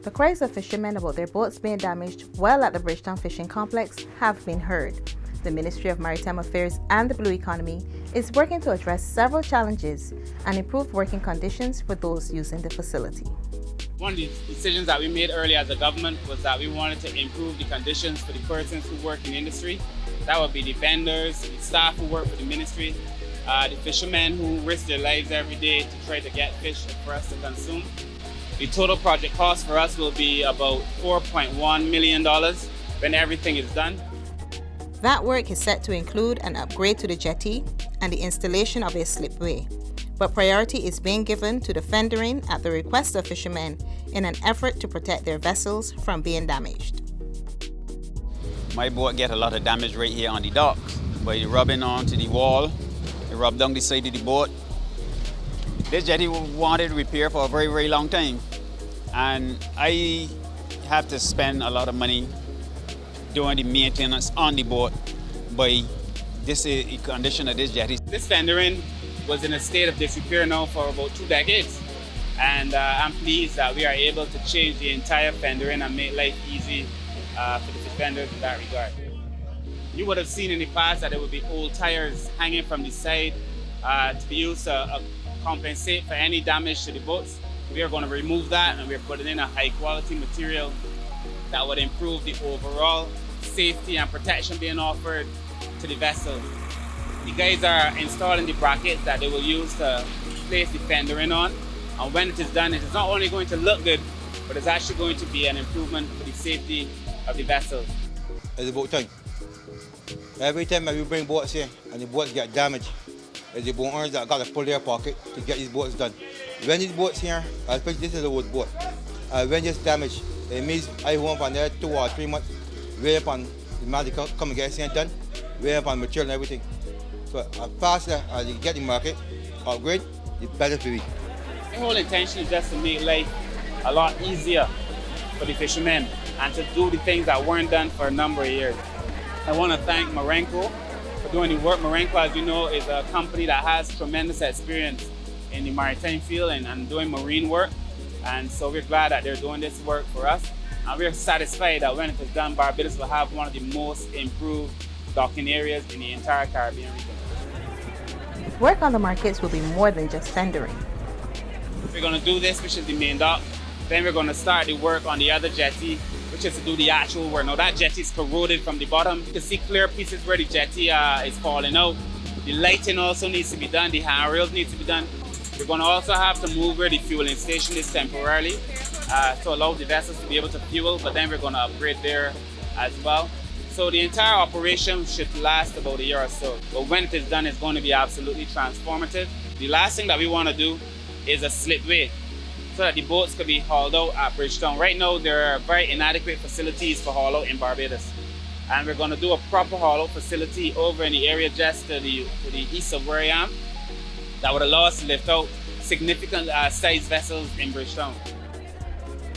The cries of fishermen about their boats being damaged while at the Bridgetown Fishing Complex have been heard. The Ministry of Maritime Affairs and the Blue Economy is working to address several challenges and improve working conditions for those using the facility. One of the decisions that we made earlier as a government was that we wanted to improve the conditions for the persons who work in the industry. That would be the vendors, the staff who work for the ministry, the fishermen who risk their lives every day to try to get fish for us to consume. The total project cost for us will be about $4.1 million when everything is done. That work is set to include an upgrade to the jetty and the installation of a slipway, but priority is being given to the fendering at the request of fishermen in an effort to protect their vessels from being damaged. My boat get a lot of damage right here on the dock by rubbing onto the wall. It rubbed down the side of the boat. This jetty wanted repair for a very, very long time, and I have to spend a lot of money doing the maintenance on the boat by this condition of this jetty. This fendering was in a state of disrepair now for about 2 decades, and I'm pleased that we are able to change the entire fendering and make life easy for the vendors in that regard. You would have seen in the past that there would be old tires hanging from the side to be used to compensate for any damage to the boats. We are going to remove that, and we're putting in a high quality material that would improve the overall safety and protection being offered to the vessels. The guys are installing the brackets that they will use to place the fendering on, and when it is done, it is not only going to look good, but it's actually going to be an improvement for the safety of the vessels. It's about time. Every time we bring boats here and the boats get damaged, it's the boat owners that got to pull their pocket to get these boats done. When these boats here, especially this is a wood boat, when it's damaged, it means I want for another 2 or 3 months, wait upon the man to come and get this thing done, wait upon material and everything. So as faster as you get the market upgrade, the better for me. The whole intention is just to make life a lot easier for the fishermen and to do the things that weren't done for a number of years. I want to thank Marenco for doing the work. Marenco, as you know, is a company that has tremendous experience in the maritime field and doing marine work. And so we're glad that they're doing this work for us. And we're satisfied that when it is done, Barbados will have one of the most improved docking areas in the entire Caribbean region. Work on the markets will be more than just fendering. We're going to do this, which is the main dock. Then we're going to start the work on the other jetty, which is to do the actual work. Now that jetty is corroded from the bottom. You can see clear pieces where the jetty is falling out. The lighting also needs to be done. The handrails need to be done. We're going to also have to move where the fueling station is temporarily to allow the vessels to be able to fuel, but then we're going to upgrade there as well. So the entire operation should last about a year or so. But when it is done, it's going to be absolutely transformative. The last thing that we want to do is a slipway so that the boats could be hauled out at Bridgetown. Right now, there are very inadequate facilities for haul out in Barbados. And we're going to do a proper haul out facility over in the area just to the east of where I am that would allow us to lift out significant size vessels in Bridgetown.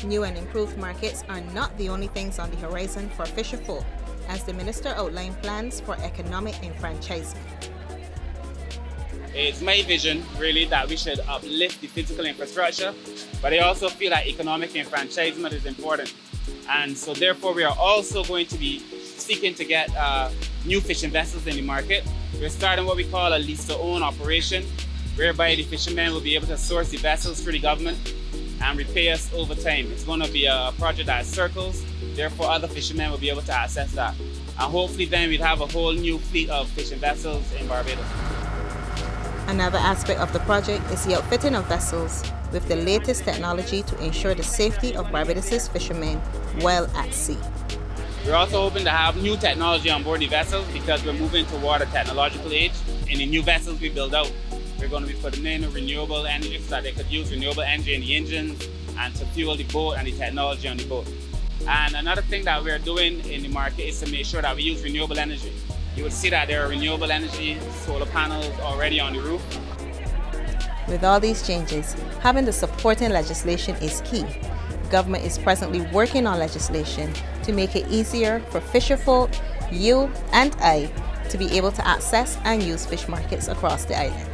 New and improved markets are not the only things on the horizon for fisherfolk, as the minister outlined plans for economic enfranchisement. It's my vision, really, that we should uplift the physical infrastructure, but I also feel that economic enfranchisement is important. And so therefore, we are also going to be seeking to get new fishing vessels in the market. We're starting what we call a lease-to-own operation, whereby the fishermen will be able to source the vessels through the government and repay us over time. It's going to be a project that circles, therefore other fishermen will be able to access that. And hopefully then we'd have a whole new fleet of fishing vessels in Barbados. Another aspect of the project is the outfitting of vessels with the latest technology to ensure the safety of Barbados' fishermen while at sea. We're also hoping to have new technology on board the vessels because we're moving toward a technological age. In the new vessels we build out, we're going to be putting in renewable energy so that they could use renewable energy in the engines and to fuel the boat and the technology on the boat. And another thing that we're doing in the market is to make sure that we use renewable energy. You will see that there are renewable energy solar panels already on the roof. With all these changes, having the supporting legislation is key. Government is presently working on legislation to make it easier for fisherfolk, you and I, to be able to access and use fish markets across the island.